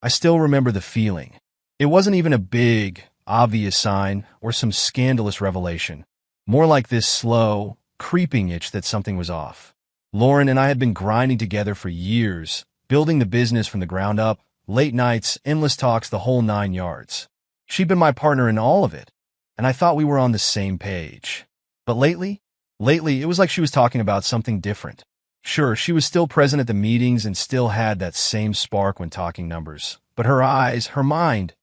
I still remember the feeling. It wasn't even a big, obvious sign or some scandalous revelation. More like this slow, creeping itch that something was off. Lauren and I had been grinding together for years, building the business from the ground up, late nights, endless talks, the whole 9 yards. She'd been my partner in all of it, and I thought we were on the same page. But lately, it was like she was talking about something different. Sure, she was still present at the meetings and still had that same spark when talking numbers. But her eyes, her mind,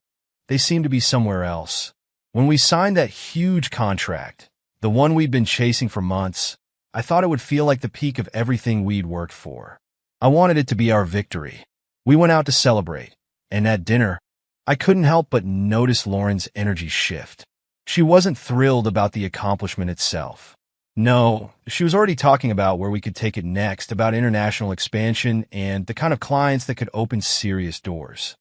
they seemed to be somewhere else. When we signed that huge contract, the one we'd been chasing for months, I thought it would feel like the peak of everything we'd worked for. I wanted it to be our victory. We went out to celebrate, and at dinner, I couldn't help but notice Lauren's energy shift. She wasn't thrilled about the accomplishment itself. No, she was already talking about where we could take it next, about international expansion and the kind of clients that could open serious doors.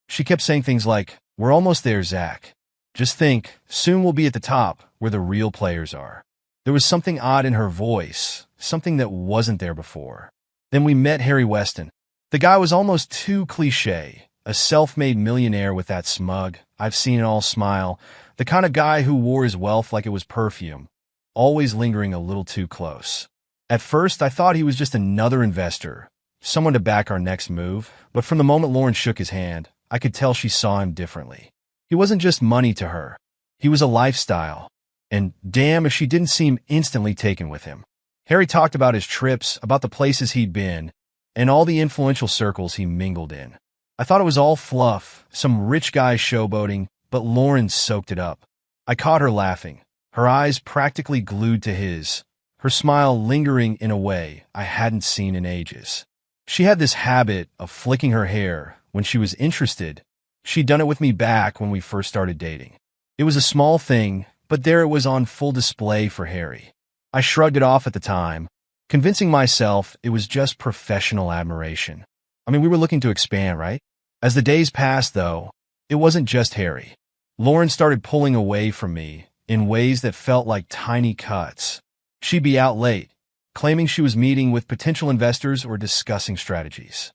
She kept saying things like, "We're almost there, Zach. Just think, soon we'll be at the top, where the real players are." There was something odd in her voice, something that wasn't there before. Then we met Harry Weston. The guy was almost too cliché, a self-made millionaire with that smug, I've seen it all smile, the kind of guy who wore his wealth like it was perfume, always lingering a little too close. At first, I thought he was just another investor, someone to back our next move, but from the moment Lauren shook his hand, I could tell she saw him differently. He wasn't just money to her. He was a lifestyle. And damn if she didn't seem instantly taken with him. Harry talked about his trips, about the places he'd been, and all the influential circles he mingled in. I thought it was all fluff, some rich guy showboating, but Lauren soaked it up. I caught her laughing, her eyes practically glued to his, her smile lingering in a way I hadn't seen in ages. She had this habit of flicking her hair when she was interested. She'd done it with me back when we first started dating. It was a small thing, but there it was on full display for Harry. I shrugged it off at the time, convincing myself it was just professional admiration. I mean, we were looking to expand, right? As the days passed, though, it wasn't just Harry. Lauren started pulling away from me in ways that felt like tiny cuts. She'd be out late, claiming she was meeting with potential investors or discussing strategies.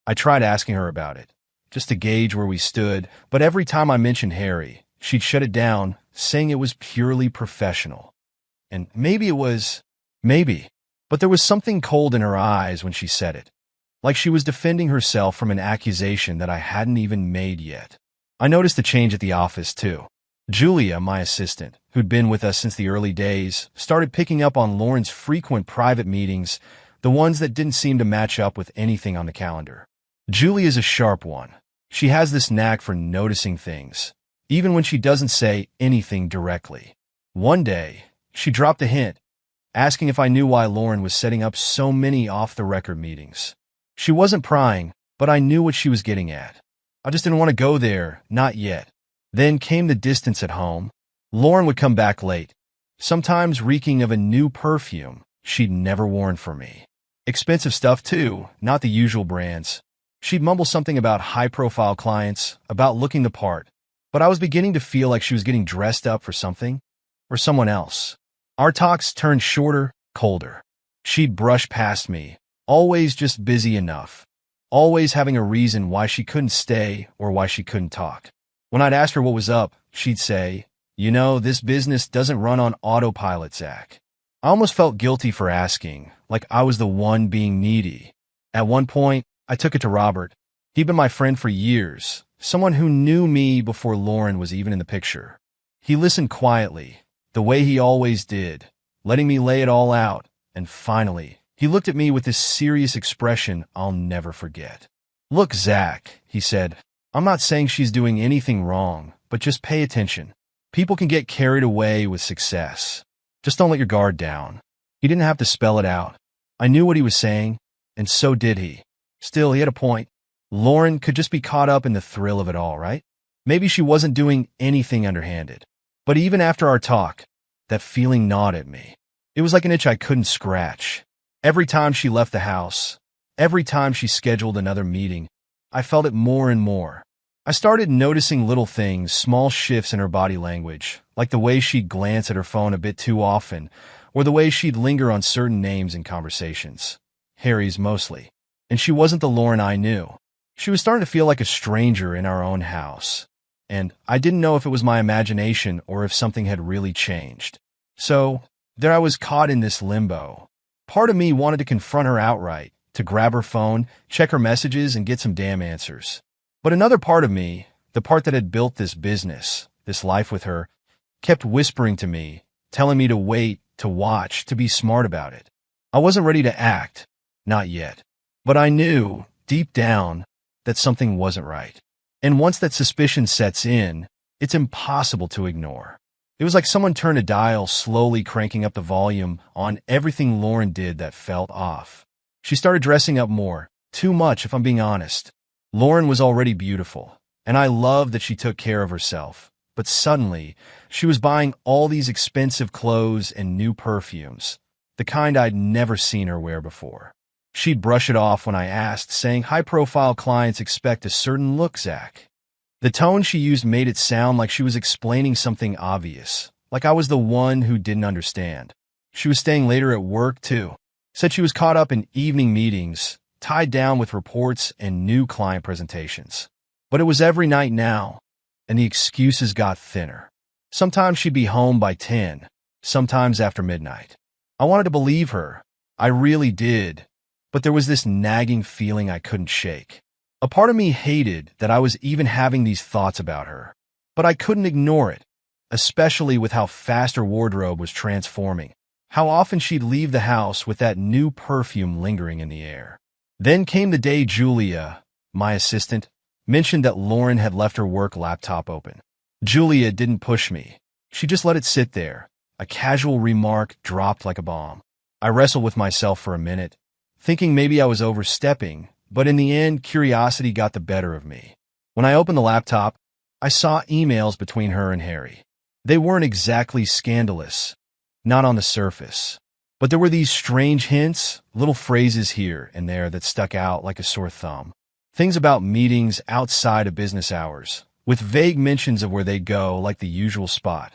I tried asking her about it, just to gauge where we stood, but every time I mentioned Harry, she'd shut it down, saying it was purely professional. And maybe it was, but there was something cold in her eyes when she said it, like she was defending herself from an accusation that I hadn't even made yet. I noticed the change at the office, too. Julia, my assistant, who'd been with us since the early days, started picking up on Lauren's frequent private meetings, the ones that didn't seem to match up with anything on the calendar. Julia's a sharp one. She has this knack for noticing things, even when she doesn't say anything directly. One day, she dropped a hint, asking if I knew why Lauren was setting up so many off-the-record meetings. She wasn't prying, but I knew what she was getting at. I just didn't want to go there, not yet. Then came the distance at home. Lauren would come back late, sometimes reeking of a new perfume she'd never worn for me. Expensive stuff, too, not the usual brands. She'd mumble something about high-profile clients, about looking the part, but I was beginning to feel like she was getting dressed up for something or someone else. Our talks turned shorter, colder. She'd brush past me, always just busy enough, always having a reason why she couldn't stay or why she couldn't talk. When I'd ask her what was up, she'd say, "You know, this business doesn't run on autopilot, Zach." I almost felt guilty for asking, like I was the one being needy. At one point, I took it to Robert. He'd been my friend for years, someone who knew me before Lauren was even in the picture. He listened quietly, the way he always did, letting me lay it all out, and finally, he looked at me with this serious expression I'll never forget. "Look, Zach," he said, "I'm not saying she's doing anything wrong, but just pay attention. People can get carried away with success. Just don't let your guard down." He didn't have to spell it out. I knew what he was saying, and so did he. Still, he had a point. Lauren could just be caught up in the thrill of it all, right? Maybe she wasn't doing anything underhanded. But even after our talk, that feeling gnawed at me. It was like an itch I couldn't scratch. Every time she left the house, every time she scheduled another meeting, I felt it more and more. I started noticing little things, small shifts in her body language, like the way she'd glance at her phone a bit too often, or the way she'd linger on certain names in conversations. Harry's mostly. And she wasn't the Lauren I knew. She was starting to feel like a stranger in our own house, and I didn't know if it was my imagination or if something had really changed. So, there I was caught in this limbo. Part of me wanted to confront her outright, to grab her phone, check her messages, and get some damn answers. But another part of me, the part that had built this business, this life with her, kept whispering to me, telling me to wait, to watch, to be smart about it. I wasn't ready to act, not yet. But I knew, deep down, that something wasn't right. And once that suspicion sets in, it's impossible to ignore. It was like someone turned a dial, slowly cranking up the volume on everything Lauren did that felt off. She started dressing up more, too much if I'm being honest. Lauren was already beautiful, and I loved that she took care of herself. But suddenly, she was buying all these expensive clothes and new perfumes, the kind I'd never seen her wear before. She'd brush it off when I asked, saying high-profile clients expect a certain look, Zach. The tone she used made it sound like she was explaining something obvious, like I was the one who didn't understand. She was staying later at work, too. Said she was caught up in evening meetings, tied down with reports and new client presentations. But it was every night now, and the excuses got thinner. Sometimes she'd be home by 10, sometimes after midnight. I wanted to believe her. I really did. But there was this nagging feeling I couldn't shake. A part of me hated that I was even having these thoughts about her. But I couldn't ignore it, especially with how fast her wardrobe was transforming. How often she'd leave the house with that new perfume lingering in the air. Then came the day Julia, my assistant, mentioned that Lauren had left her work laptop open. Julia didn't push me. She just let it sit there. A casual remark dropped like a bomb. I wrestled with myself for a minute, thinking maybe I was overstepping, but in the end, curiosity got the better of me. When I opened the laptop, I saw emails between her and Harry. They weren't exactly scandalous, not on the surface. But there were these strange hints, little phrases here and there that stuck out like a sore thumb. Things about meetings outside of business hours, with vague mentions of where they'd go like the usual spot.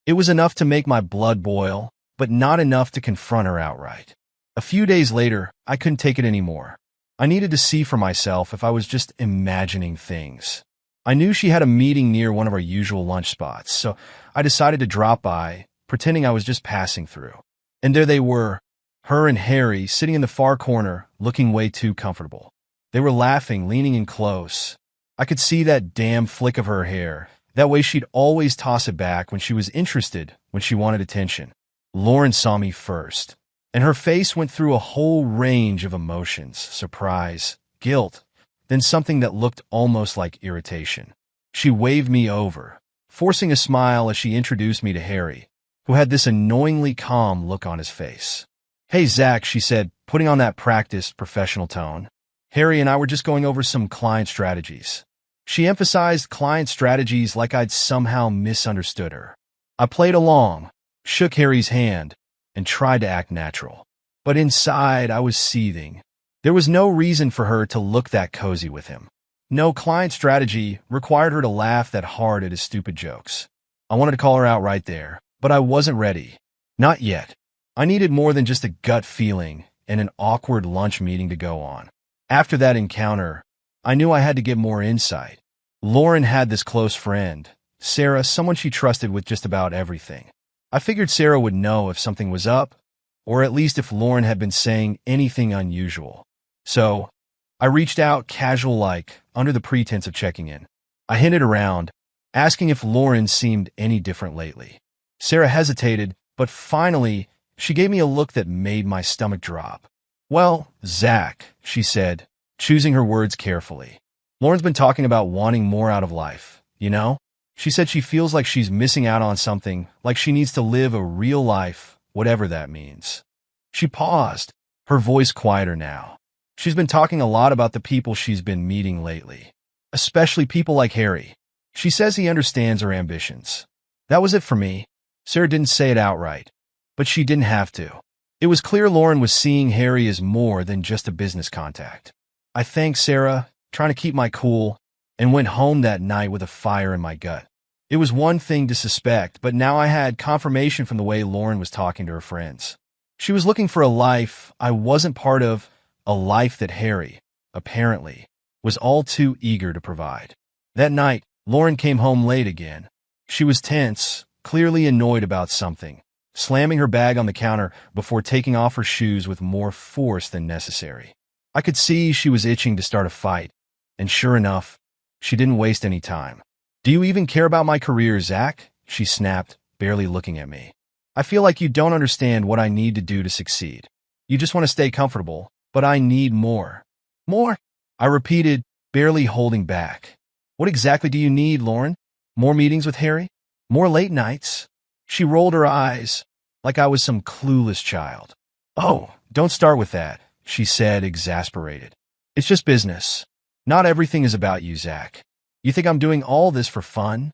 It was enough to make my blood boil, but not enough to confront her outright. A few days later, I couldn't take it anymore. I needed to see for myself if I was just imagining things. I knew she had a meeting near one of our usual lunch spots, so I decided to drop by, pretending I was just passing through. And there they were, her and Harry sitting in the far corner, looking way too comfortable. They were laughing, leaning in close. I could see that damn flick of her hair, that way she'd always toss it back when she was interested, when she wanted attention. Lauren saw me first, and her face went through a whole range of emotions, surprise, guilt, then something that looked almost like irritation. She waved me over, forcing a smile as she introduced me to Harry, who had this annoyingly calm look on his face. "Hey, Zach," she said, putting on that practiced, professional tone. "Harry and I were just going over some client strategies." She emphasized client strategies like I'd somehow misunderstood her. I played along, shook Harry's hand, and tried to act natural. But inside, I was seething. There was no reason for her to look that cozy with him. No client strategy required her to laugh that hard at his stupid jokes. I wanted to call her out right there, but I wasn't ready. Not yet. I needed more than just a gut feeling and an awkward lunch meeting to go on. After that encounter, I knew I had to get more insight. Lauren had this close friend, Sarah, someone she trusted with just about everything. I figured Sarah would know if something was up, or at least if Lauren had been saying anything unusual. So, I reached out casual-like, under the pretense of checking in. I hinted around, asking if Lauren seemed any different lately. Sarah hesitated, but finally, she gave me a look that made my stomach drop. "Well, Zach," she said, choosing her words carefully. "Lauren's been talking about wanting more out of life, you know? She said she feels like she's missing out on something, like she needs to live a real life, whatever that means." She paused, her voice quieter now. She's been talking a lot about the people she's been meeting lately, especially people like Harry. She says he understands her ambitions. That was it for me. Sarah didn't say it outright, but she didn't have to. It was clear Lauren was seeing Harry as more than just a business contact. I thanked Sarah, trying to keep my cool, and went home that night with a fire in my gut. It was one thing to suspect, but now I had confirmation from the way Lauren was talking to her friends. She was looking for a life I wasn't part of, a life that Harry, apparently, was all too eager to provide. That night, Lauren came home late again. She was tense, clearly annoyed about something, slamming her bag on the counter before taking off her shoes with more force than necessary. I could see she was itching to start a fight, and sure enough, she didn't waste any time. "Do you even care about my career, Zach?" she snapped, barely looking at me. "I feel like you don't understand what I need to do to succeed. You just want to stay comfortable, but I need more." "More?" I repeated, barely holding back. "What exactly do you need, Lauren? More meetings with Harry? More late nights?" She rolled her eyes, like I was some clueless child. "Oh, don't start with that," she said, exasperated. "It's just business. Not everything is about you, Zach. You think I'm doing all this for fun?"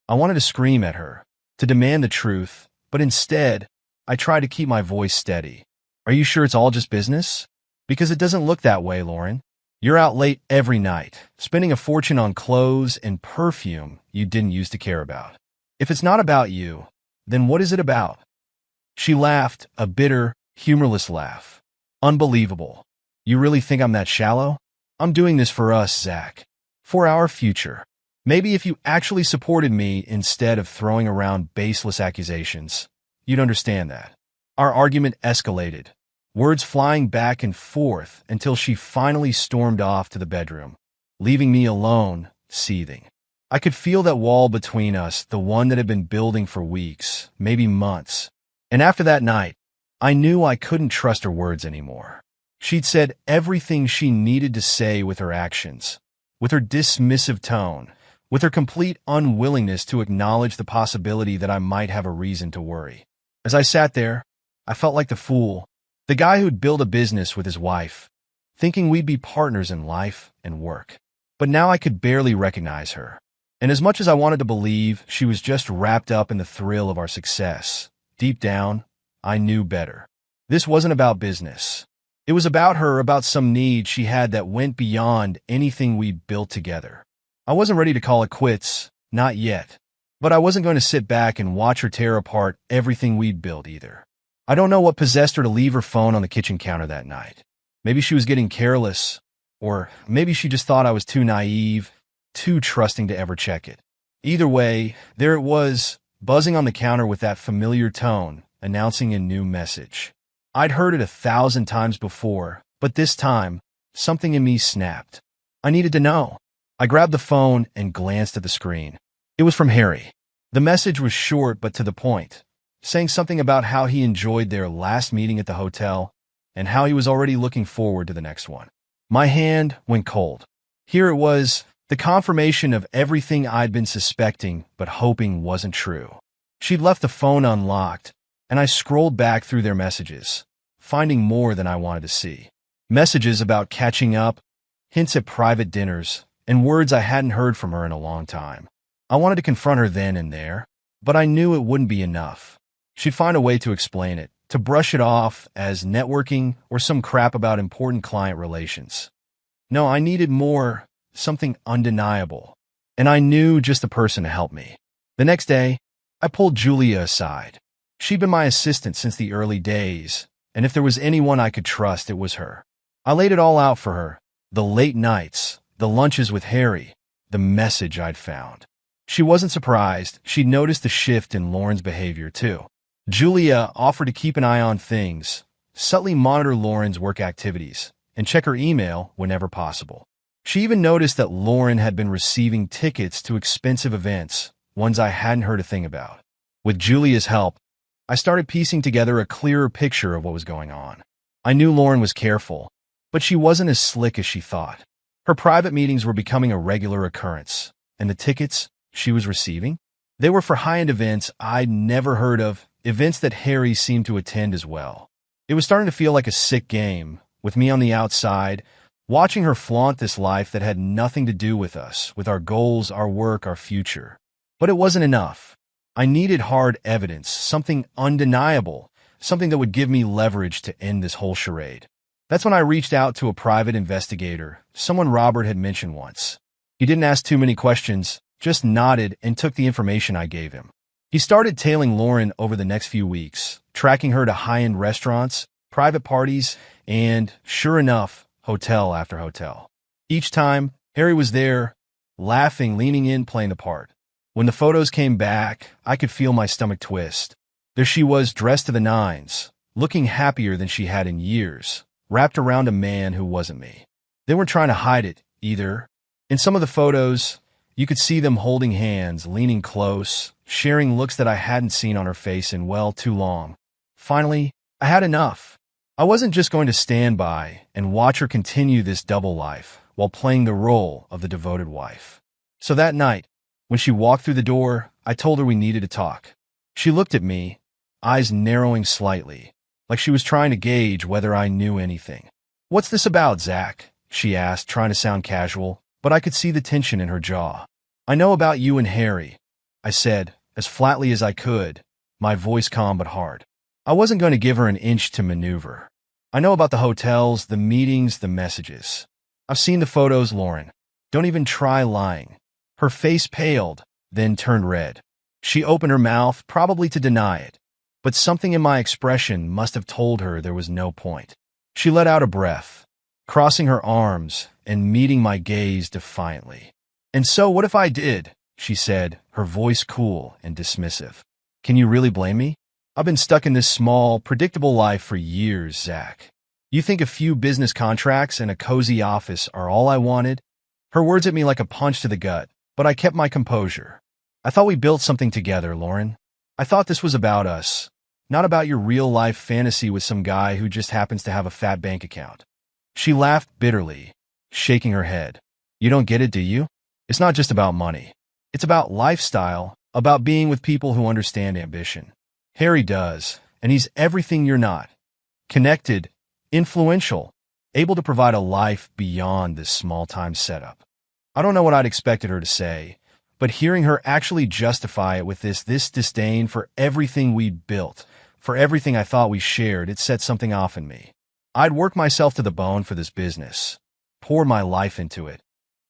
I wanted to scream at her, to demand the truth, but instead, I tried to keep my voice steady. "Are you sure it's all just business? Because it doesn't look that way, Lauren. You're out late every night, spending a fortune on clothes and perfume you didn't used to care about. If it's not about you, then what is it about?" She laughed, a bitter, humorless laugh. "Unbelievable. You really think I'm that shallow? I'm doing this for us, Zach. For our future. Maybe if you actually supported me instead of throwing around baseless accusations, you'd understand that." Our argument escalated, words flying back and forth until she finally stormed off to the bedroom, leaving me alone, seething. I could feel that wall between us, the one that had been building for weeks, maybe months. And after that night, I knew I couldn't trust her words anymore. She'd said everything she needed to say with her actions, with her dismissive tone, with her complete unwillingness to acknowledge the possibility that I might have a reason to worry. As I sat there, I felt like the fool, the guy who'd built a business with his wife, thinking we'd be partners in life and work. But now I could barely recognize her. And as much as I wanted to believe she was just wrapped up in the thrill of our success, deep down, I knew better. This wasn't about business. It was about her, about some need she had that went beyond anything we'd built together. I wasn't ready to call it quits, not yet. But I wasn't going to sit back and watch her tear apart everything we'd built either. I don't know what possessed her to leave her phone on the kitchen counter that night. Maybe she was getting careless, or maybe she just thought I was too naive, too trusting to ever check it. Either way, there it was, buzzing on the counter with that familiar tone, announcing a new message. I'd heard it 1,000 times before, but this time, something in me snapped. I needed to know. I grabbed the phone and glanced at the screen. It was from Harry. The message was short but to the point, saying something about how he enjoyed their last meeting at the hotel and how he was already looking forward to the next one. My hand went cold. Here it was, the confirmation of everything I'd been suspecting but hoping wasn't true. She'd left the phone unlocked, and I scrolled back through their messages, finding more than I wanted to see. Messages about catching up, hints at private dinners, and words I hadn't heard from her in a long time. I wanted to confront her then and there, but I knew it wouldn't be enough. She'd find a way to explain it, to brush it off as networking or some crap about important client relations. No, I needed more, something undeniable, and I knew just the person to help me. The next day, I pulled Julia aside. She'd been my assistant since the early days, and if there was anyone I could trust, it was her. I laid it all out for her, the late nights, the lunches with Harry, the message I'd found. She wasn't surprised. She'd noticed the shift in Lauren's behavior, too. Julia offered to keep an eye on things, subtly monitor Lauren's work activities, and check her email whenever possible. She even noticed that Lauren had been receiving tickets to expensive events, ones I hadn't heard a thing about. With Julia's help, I started piecing together a clearer picture of what was going on. I knew Lauren was careful, but she wasn't as slick as she thought. Her private meetings were becoming a regular occurrence, and the tickets she was receiving? They were for high-end events I'd never heard of, events that Harry seemed to attend as well. It was starting to feel like a sick game, with me on the outside, watching her flaunt this life that had nothing to do with us, with our goals, our work, our future. But it wasn't enough. I needed hard evidence, something undeniable, something that would give me leverage to end this whole charade. That's when I reached out to a private investigator, someone Robert had mentioned once. He didn't ask too many questions, just nodded and took the information I gave him. He started tailing Lauren over the next few weeks, tracking her to high-end restaurants, private parties, and, sure enough, hotel after hotel. Each time, Harry was there, laughing, leaning in, playing the part. When the photos came back, I could feel my stomach twist. There she was, dressed to the nines, looking happier than she had in years, wrapped around a man who wasn't me. They weren't trying to hide it, either. In some of the photos, you could see them holding hands, leaning close, sharing looks that I hadn't seen on her face in well too long. Finally, I had enough. I wasn't just going to stand by and watch her continue this double life while playing the role of the devoted wife. So that night, when she walked through the door, I told her we needed to talk. She looked at me, eyes narrowing slightly, like she was trying to gauge whether I knew anything. "What's this about, Zach?" she asked, trying to sound casual, but I could see the tension in her jaw. "I know about you and Harry," I said, as flatly as I could, my voice calm but hard. I wasn't going to give her an inch to maneuver. "I know about the hotels, the meetings, the messages. I've seen the photos, Lauren. Don't even try lying." Her face paled, then turned red. She opened her mouth, probably to deny it, but something in my expression must have told her there was no point. She let out a breath, crossing her arms and meeting my gaze defiantly. "And so what if I did?" she said, her voice cool and dismissive. "Can you really blame me? I've been stuck in this small, predictable life for years, Zach. You think a few business contracts and a cozy office are all I wanted?" Her words hit me like a punch to the gut, but I kept my composure. "I thought we built something together, Lauren. I thought this was about us, not about your real-life fantasy with some guy who just happens to have a fat bank account." She laughed bitterly, shaking her head. "You don't get it, do you? It's not just about money. It's about lifestyle, about being with people who understand ambition. Harry does, and he's everything you're not. Connected, influential, able to provide a life beyond this small-time setup." I don't know what I'd expected her to say, but hearing her actually justify it with this disdain for everything we'd built, for everything I thought we shared, it set something off in me. I'd worked myself to the bone for this business, poured my life into it,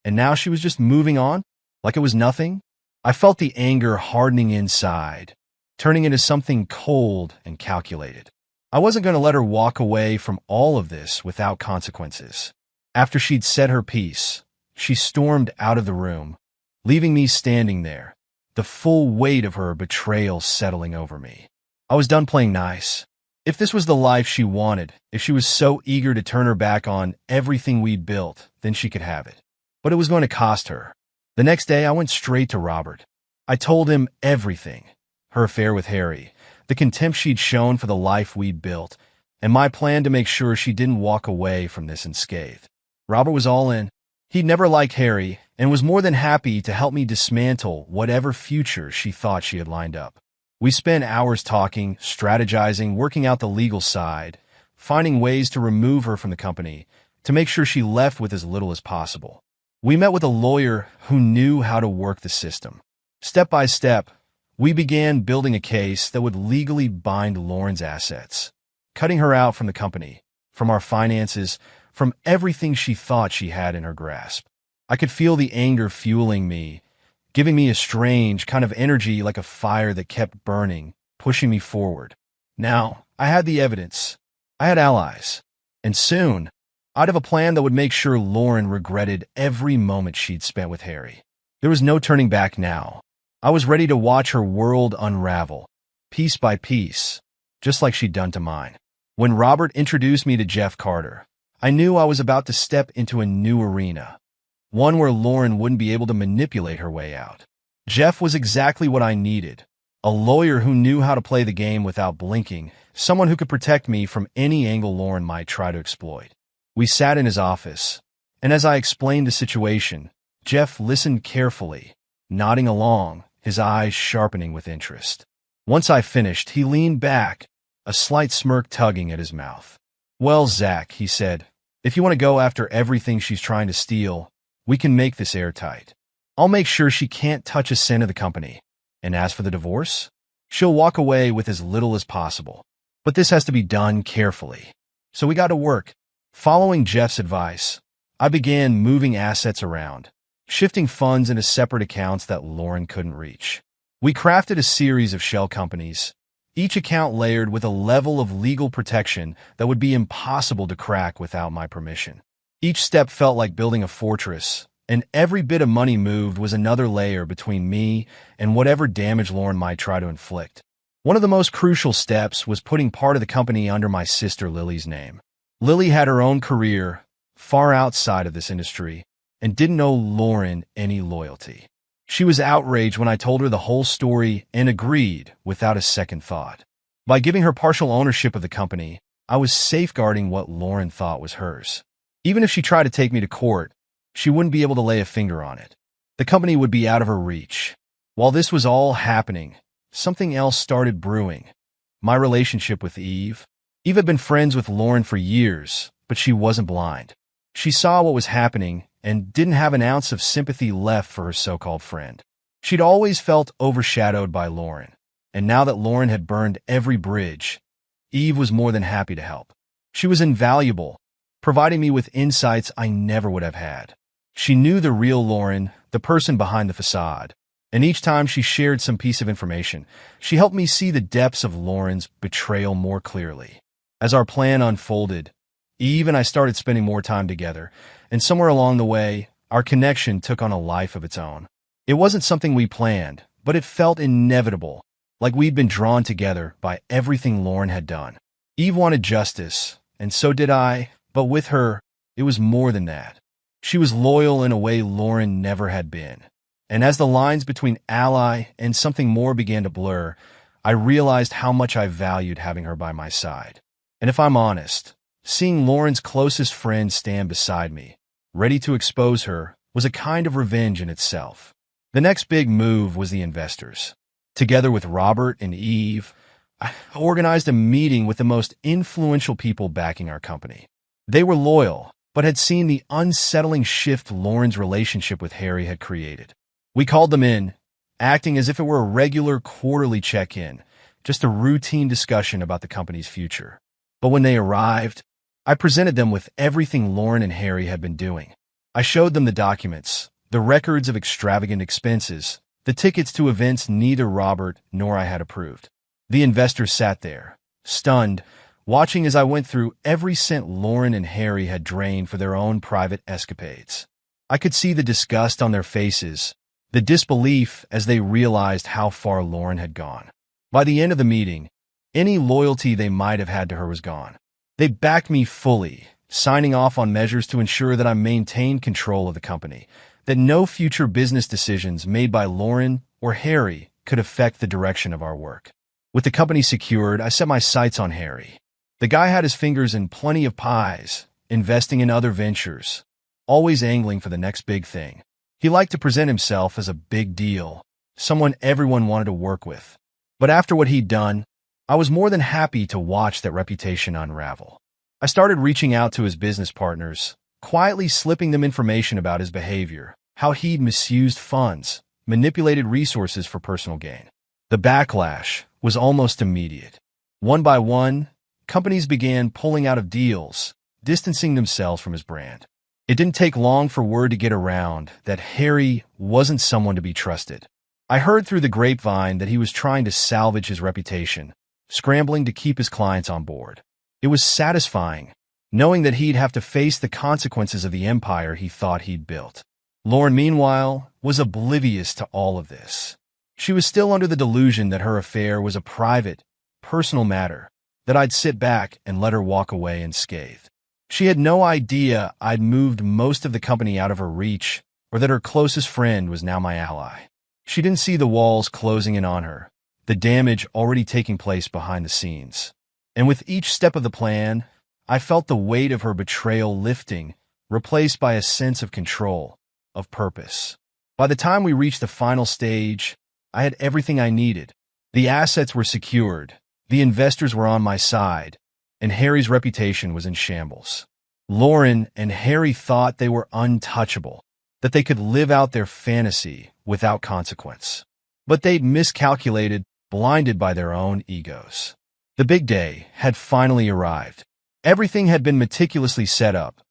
and now she was just moving on, like it was nothing? I felt the anger hardening inside, turning into something cold and calculated. I wasn't going to let her walk away from all of this without consequences. After she'd said her piece, she stormed out of the room, leaving me standing there, the full weight of her betrayal settling over me. I was done playing nice. If this was the life she wanted, if she was so eager to turn her back on everything we'd built, then she could have it. But it was going to cost her. The next day, I went straight to Robert. I told him everything. Her affair with Harry, the contempt she'd shown for the life we'd built, and my plan to make sure she didn't walk away from this unscathed. Robert was all in. He'd never liked Harry, and was more than happy to help me dismantle whatever future she thought she had lined up. We spent hours talking, strategizing, working out the legal side, finding ways to remove her from the company, to make sure she left with as little as possible. We met with a lawyer who knew how to work the system. Step by step, we began building a case that would legally bind Lauren's assets, cutting her out from the company, from our finances, from everything she thought she had in her grasp. I could feel the anger fueling me, giving me a strange kind of energy like a fire that kept burning, pushing me forward. Now, I had the evidence. I had allies. And soon, I'd have a plan that would make sure Lauren regretted every moment she'd spent with Harry. There was no turning back now. I was ready to watch her world unravel, piece by piece, just like she'd done to mine. When Robert introduced me to Jeff Carter, I knew I was about to step into a new arena, one where Lauren wouldn't be able to manipulate her way out. Jeff was exactly what I needed, a lawyer who knew how to play the game without blinking, someone who could protect me from any angle Lauren might try to exploit. We sat in his office, and as I explained the situation, Jeff listened carefully, nodding along, his eyes sharpening with interest. Once I finished, he leaned back, a slight smirk tugging at his mouth. "Well, Zach," he said, "if you want to go after everything she's trying to steal, we can make this airtight. I'll make sure she can't touch a cent of the company. And as for the divorce, she'll walk away with as little as possible. But this has to be done carefully." So we got to work. Following Jeff's advice, I began moving assets around, shifting funds into separate accounts that Lauren couldn't reach. We crafted a series of shell companies, each account layered with a level of legal protection that would be impossible to crack without my permission. Each step felt like building a fortress, and every bit of money moved was another layer between me and whatever damage Lauren might try to inflict. One of the most crucial steps was putting part of the company under my sister Lily's name. Lily had her own career, far outside of this industry, and didn't owe Lauren any loyalty. She was outraged when I told her the whole story and agreed without a second thought. By giving her partial ownership of the company, I was safeguarding what Lauren thought was hers. Even if she tried to take me to court, she wouldn't be able to lay a finger on it. The company would be out of her reach. While this was all happening, something else started brewing. My relationship with Eve. Eve had been friends with Lauren for years, but she wasn't blind. She saw what was happening and didn't have an ounce of sympathy left for her so-called friend. She'd always felt overshadowed by Lauren, and now that Lauren had burned every bridge, Eve was more than happy to help. She was invaluable, providing me with insights I never would have had. She knew the real Lauren, the person behind the facade, and each time she shared some piece of information, she helped me see the depths of Lauren's betrayal more clearly. As our plan unfolded, Eve and I started spending more time together, and somewhere along the way, our connection took on a life of its own. It wasn't something we planned, but it felt inevitable, like we'd been drawn together by everything Lauren had done. Eve wanted justice, and so did I, but with her, it was more than that. She was loyal in a way Lauren never had been. And as the lines between ally and something more began to blur, I realized how much I valued having her by my side. And if I'm honest, seeing Lauren's closest friend stand beside me, ready to expose her, was a kind of revenge in itself. The next big move was the investors. Together with Robert and Eve, I organized a meeting with the most influential people backing our company. They were loyal, but had seen the unsettling shift Lauren's relationship with Harry had created. We called them in, acting as if it were a regular quarterly check-in, just a routine discussion about the company's future. But when they arrived, I presented them with everything Lauren and Harry had been doing. I showed them the documents, the records of extravagant expenses, the tickets to events neither Robert nor I had approved. The investors sat there, stunned, watching as I went through every cent Lauren and Harry had drained for their own private escapades. I could see the disgust on their faces, the disbelief as they realized how far Lauren had gone. By the end of the meeting, any loyalty they might have had to her was gone. They backed me fully, signing off on measures to ensure that I maintained control of the company, that no future business decisions made by Lauren or Harry could affect the direction of our work. With the company secured, I set my sights on Harry. The guy had his fingers in plenty of pies, investing in other ventures, always angling for the next big thing. He liked to present himself as a big deal, someone everyone wanted to work with. But after what he'd done, I was more than happy to watch that reputation unravel. I started reaching out to his business partners, quietly slipping them information about his behavior, how he'd misused funds, manipulated resources for personal gain. The backlash was almost immediate. One by one, companies began pulling out of deals, distancing themselves from his brand. It didn't take long for word to get around that Harry wasn't someone to be trusted. I heard through the grapevine that he was trying to salvage his reputation, scrambling to keep his clients on board. It was satisfying, knowing that he'd have to face the consequences of the empire he thought he'd built. Lauren, meanwhile, was oblivious to all of this. She was still under the delusion that her affair was a private, personal matter, that I'd sit back and let her walk away unscathed. She had no idea I'd moved most of the company out of her reach, or that her closest friend was now my ally. She didn't see the walls closing in on her, the damage already taking place behind the scenes. And with each step of the plan, I felt the weight of her betrayal lifting, replaced by a sense of control, of purpose. By the time we reached the final stage, I had everything I needed. The assets were secured, the investors were on my side, and Harry's reputation was in shambles. Lauren and Harry thought they were untouchable, that they could live out their fantasy without consequence. But they'd miscalculated, blinded by their own egos. The big day had finally arrived. Everything had been meticulously set up.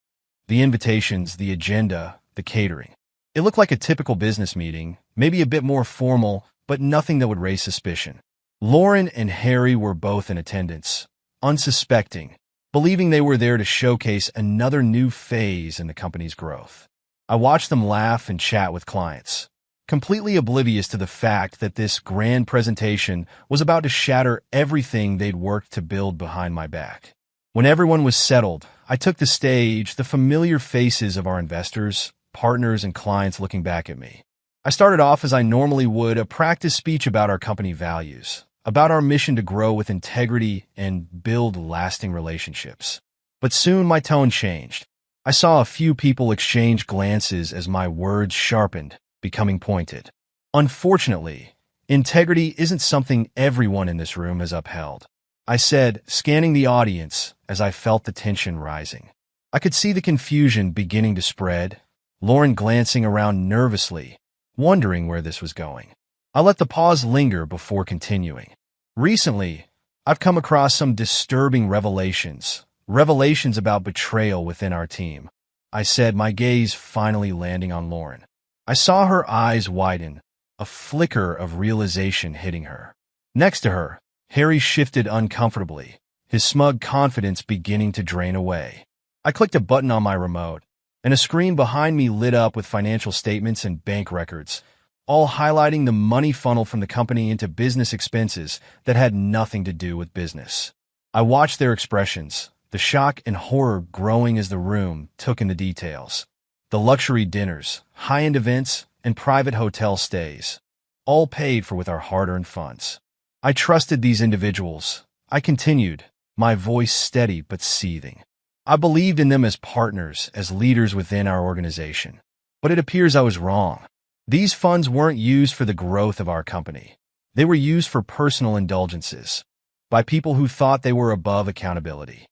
The invitations, the agenda, the catering. It looked like a typical business meeting, maybe a bit more formal, but nothing that would raise suspicion. Lauren and Harry were both in attendance, unsuspecting, believing they were there to showcase another new phase in the company's growth. I watched them laugh and chat with clients, completely oblivious to the fact that this grand presentation was about to shatter everything they'd worked to build behind my back. When everyone was settled, I took the stage, the familiar faces of our investors, partners, and clients looking back at me. I started off as I normally would, a practice speech about our company values, about our mission to grow with integrity and build lasting relationships. But soon my tone changed. I saw a few people exchange glances as my words sharpened, becoming pointed. Unfortunately, integrity isn't something everyone in this room has upheld, I said, scanning the audience as I felt the tension rising. I could see the confusion beginning to spread, Lauren glancing around nervously, wondering where this was going. I let the pause linger before continuing. Recently, I've come across some disturbing revelations about betrayal within our team, I said, my gaze finally landing on Lauren. I saw her eyes widen, a flicker of realization hitting her. Next to her, Harry shifted uncomfortably, his smug confidence beginning to drain away. I clicked a button on my remote, and a screen behind me lit up with financial statements and bank records, all highlighting the money funnel from the company into business expenses that had nothing to do with business. I watched their expressions, the shock and horror growing as the room took in the details. The luxury dinners, high-end events, and private hotel stays, all paid for with our hard-earned funds. I trusted these individuals. I continued, my voice steady but seething. I believed in them as partners, as leaders within our organization. But it appears I was wrong. These funds weren't used for the growth of our company. They were used for personal indulgences, by people who thought they were above accountability.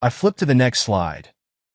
I flipped to the next slide.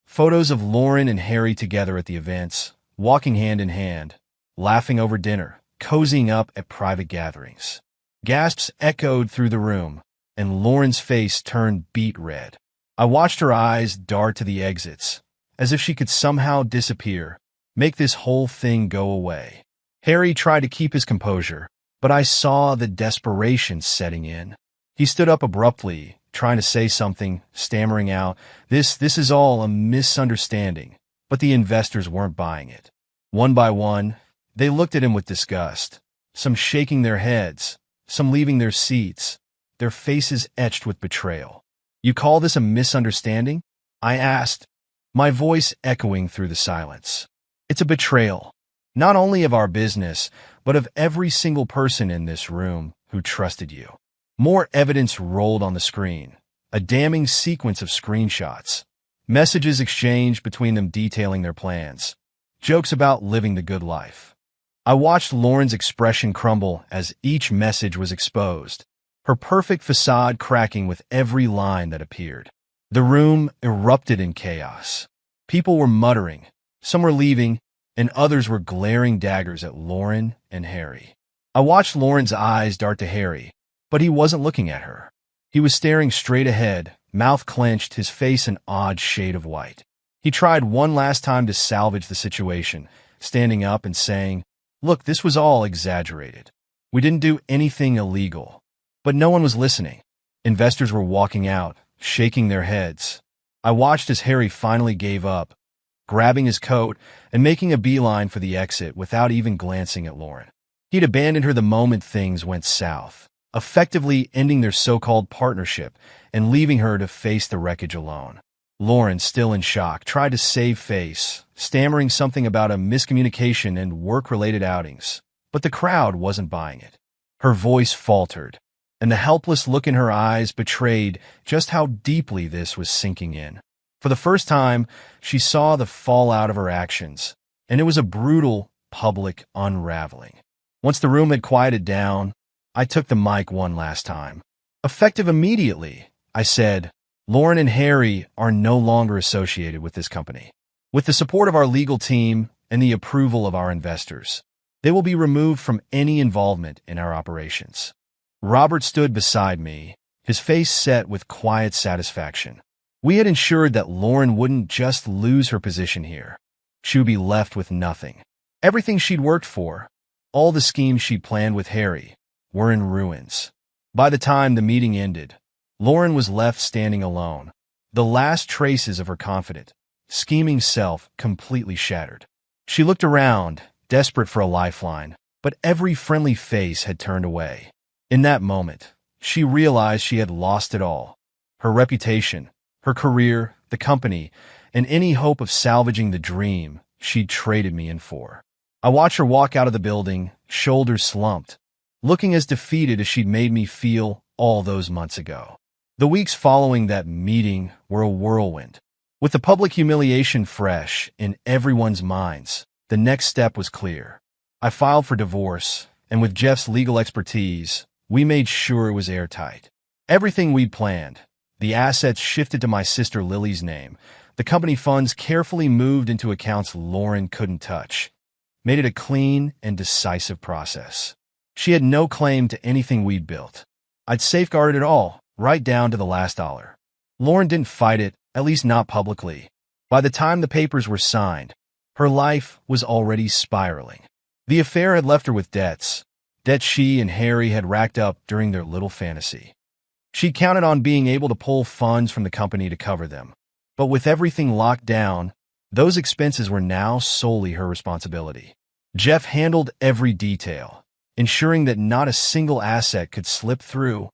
Photos of Lauren and Harry together at the events, walking hand in hand, laughing over dinner, cozying up at private gatherings. Gasps echoed through the room, and Lauren's face turned beet red. I watched her eyes dart to the exits, as if she could somehow disappear, make this whole thing go away. Harry tried to keep his composure, but I saw the desperation setting in. He stood up abruptly, trying to say something, stammering out, This is all a misunderstanding. But the investors weren't buying it. One by one, they looked at him with disgust, some shaking their heads, some leaving their seats, their faces etched with betrayal. You call this a misunderstanding? I asked, my voice echoing through the silence. It's a betrayal, not only of our business, but of every single person in this room who trusted you. More evidence rolled on the screen, a damning sequence of screenshots, messages exchanged between them detailing their plans, jokes about living the good life. I watched Lauren's expression crumble as each message was exposed, her perfect facade cracking with every line that appeared. The room erupted in chaos. People were muttering, some were leaving, and others were glaring daggers at Lauren and Harry. I watched Lauren's eyes dart to Harry, but he wasn't looking at her. He was staring straight ahead, mouth clenched, his face an odd shade of white. He tried one last time to salvage the situation, standing up and saying, Look, this was all exaggerated. We didn't do anything illegal. But no one was listening. Investors were walking out, shaking their heads. I watched as Harry finally gave up, grabbing his coat and making a beeline for the exit without even glancing at Lauren. He'd abandoned her the moment things went south, effectively ending their so-called partnership and leaving her to face the wreckage alone. Lauren, still in shock, tried to save face, stammering something about a miscommunication and work-related outings. But the crowd wasn't buying it. Her voice faltered, and the helpless look in her eyes betrayed just how deeply this was sinking in. For the first time, she saw the fallout of her actions, and it was a brutal, public unraveling. Once the room had quieted down, I took the mic one last time. Effective immediately, I said, Lauren and Harry are no longer associated with this company. With the support of our legal team and the approval of our investors, they will be removed from any involvement in our operations. Robert stood beside me, his face set with quiet satisfaction. We had ensured that Lauren wouldn't just lose her position here. She would be left with nothing. Everything she'd worked for, all the schemes she'd planned with Harry, were in ruins. By the time the meeting ended, Lauren was left standing alone, The last traces of her confident, scheming self completely shattered. She looked around, desperate for a lifeline, but every friendly face had turned away. In that moment, she realized she had lost it all. Her reputation, her career, the company, and any hope of salvaging the dream she'd traded me in for. I watched her walk out of the building, shoulders slumped, looking as defeated as she'd made me feel all those months ago. The weeks following that meeting were a whirlwind. With the public humiliation fresh in everyone's minds, the next step was clear. I filed for divorce, and with Jeff's legal expertise, we made sure it was airtight. Everything we'd planned, the assets shifted to my sister Lily's name, the company funds carefully moved into accounts Lauren couldn't touch, made it a clean and decisive process. She had no claim to anything we'd built. I'd safeguarded it all, right down to the last dollar. Lauren didn't fight it, at least not publicly. By the time the papers were signed, her life was already spiraling. The affair had left her with debts she and Harry had racked up during their little fantasy. She counted on being able to pull funds from the company to cover them. But with everything locked down, those expenses were now solely her responsibility. Jeff handled every detail, ensuring that not a single asset could slip through,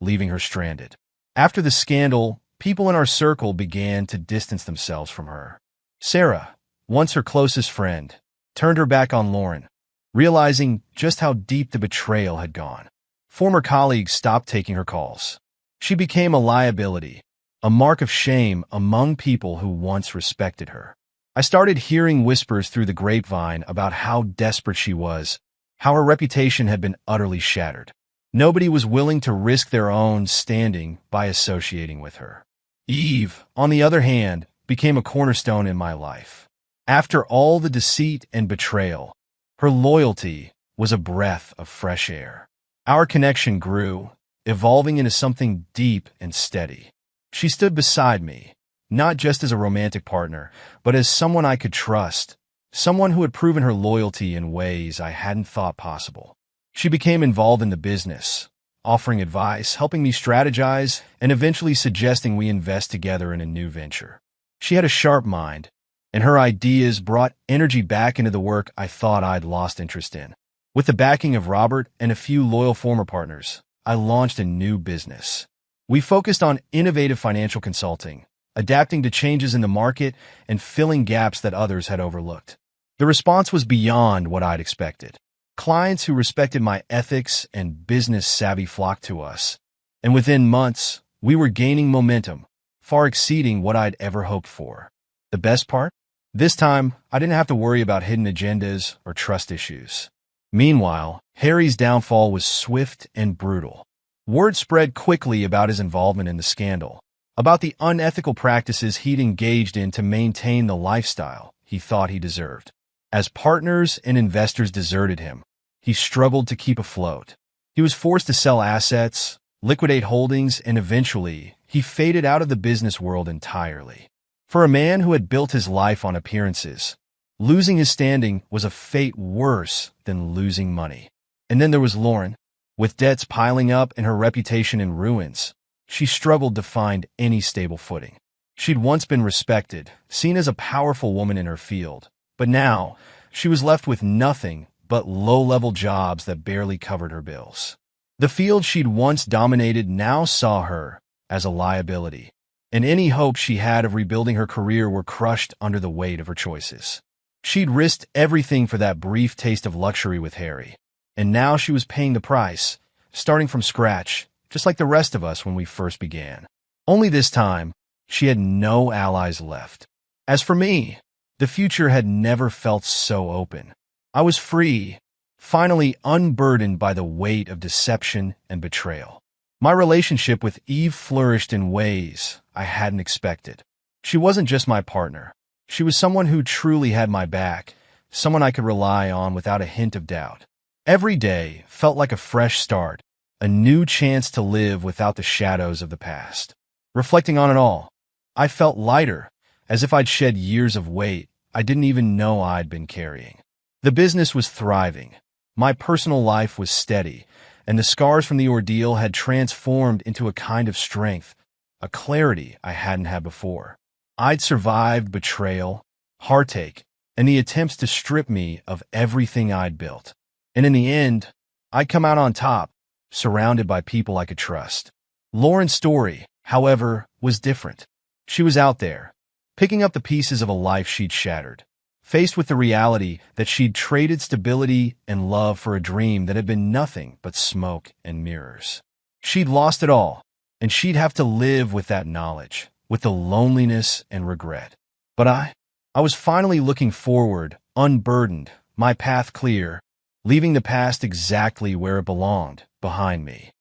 leaving her stranded. After the scandal, people in our circle began to distance themselves from her. Sarah, once her closest friend, turned her back on Lauren, realizing just how deep the betrayal had gone. Former colleagues stopped taking her calls. She became a liability, a mark of shame among people who once respected her. I started hearing whispers through the grapevine about how desperate she was, how her reputation had been utterly shattered. Nobody was willing to risk their own standing by associating with her. Eve, on the other hand, became a cornerstone in my life. After all the deceit and betrayal, her loyalty was a breath of fresh air. Our connection grew, evolving into something deep and steady. She stood beside me, not just as a romantic partner, but as someone I could trust, someone who had proven her loyalty in ways I hadn't thought possible. She became involved in the business, offering advice, helping me strategize, and eventually suggesting we invest together in a new venture. She had a sharp mind, and her ideas brought energy back into the work I thought I'd lost interest in. With the backing of Robert and a few loyal former partners, I launched a new business. We focused on innovative financial consulting, adapting to changes in the market and filling gaps that others had overlooked. The response was beyond what I'd expected. Clients who respected my ethics and business savvy flocked to us, and within months, we were gaining momentum, far exceeding what I'd ever hoped for. The best part? This time, I didn't have to worry about hidden agendas or trust issues. Meanwhile, Harry's downfall was swift and brutal. Word spread quickly about his involvement in the scandal, about the unethical practices he'd engaged in to maintain the lifestyle he thought he deserved. As partners and investors deserted him, he struggled to keep afloat. He was forced to sell assets, liquidate holdings, and eventually, he faded out of the business world entirely. For a man who had built his life on appearances, losing his standing was a fate worse than losing money. And then there was Lauren. With debts piling up and her reputation in ruins, she struggled to find any stable footing. She'd once been respected, seen as a powerful woman in her field, but now she was left with nothing but low-level jobs that barely covered her bills. The field she'd once dominated now saw her as a liability, and any hope she had of rebuilding her career were crushed under the weight of her choices. She'd risked everything for that brief taste of luxury with Harry, and now she was paying the price, starting from scratch, just like the rest of us when we first began. Only this time, she had no allies left. As for me, the future had never felt so open. I was free, finally unburdened by the weight of deception and betrayal. My relationship with Eve flourished in ways I hadn't expected. She wasn't just my partner. She was someone who truly had my back, someone I could rely on without a hint of doubt. Every day felt like a fresh start, a new chance to live without the shadows of the past. Reflecting on it all, I felt lighter, as if I'd shed years of weight I didn't even know I'd been carrying. The business was thriving. My personal life was steady, and the scars from the ordeal had transformed into a kind of strength a clarity I hadn't had before. I'd survived betrayal, heartache, and the attempts to strip me of everything I'd built. And in the end, I'd come out on top, surrounded by people I could trust. Lauren's story, however, was different. She was out there, picking up the pieces of a life she'd shattered, faced with the reality that she'd traded stability and love for a dream that had been nothing but smoke and mirrors. She'd lost it all, and she'd have to live with that knowledge, with the loneliness and regret. But I was finally looking forward, unburdened, my path clear, leaving the past exactly where it belonged, behind me.